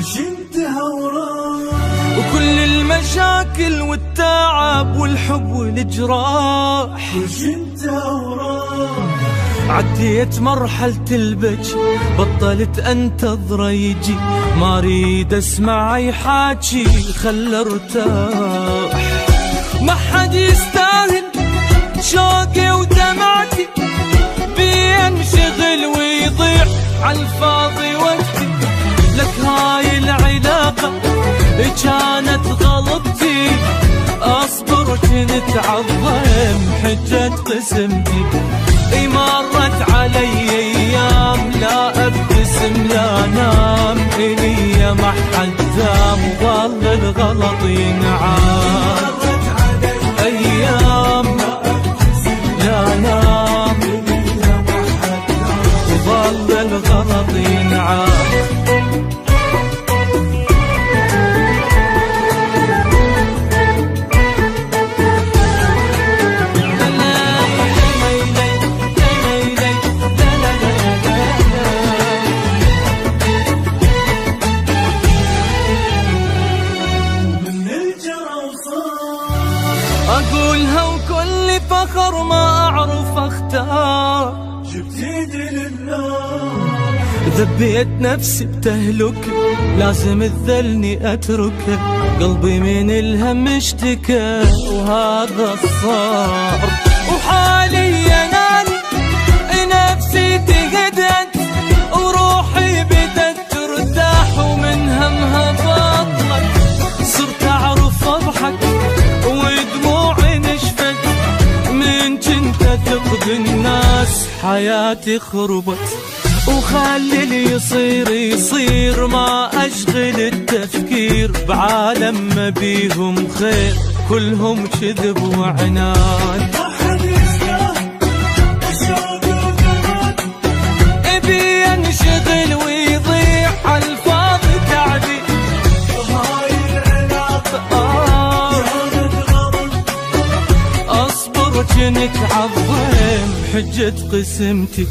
كل شي انتهى وراح، وكل المشاكل والتعب والحب والجراح كل شي انتهى وراح. عديت مرحلة البكي، بطلت انتظره يجي، ما اريد اسمع اي حاجي، خل ارتاح. ما حد يستاهل شوقي ودمعتي، بينشغل ويضيع عالفاضي وقتي. لك هاي العلاقة كانت غلطتي، اصبر كنت عظم حجة قسمتي. اي مرت علي ايام لا ابتسم لا نام، الي ما حد دام وظل الغلط ينعام. ايام لا نام وظل الغلط ينعام. أقولها وكل فخر ما أعرف أختار، جبت ايدي لله ذبيت نفسي بتهلك، لازم تذلني أتركه. قلبي من الهم اشتكى وهذا صار، وحاليا أنا نفسي تهدت وروحي بدت ترتاح، ومن همها بطلت صرت أعرف أضحك ودموعي نشفت. من كنت أثق بالناس حياتي خربت، وخلي اللي يصير يصير، ما أشغل التفكير بعالم ما بيهم خير، كلهم كذب وعناد. ما حد يستاهل الشوق والجمال، ابي انشغل ويضيع عالفاضي تعبي. هاي العلاقة كانت غلط، اصبر كنت عظم حجة قسمتي.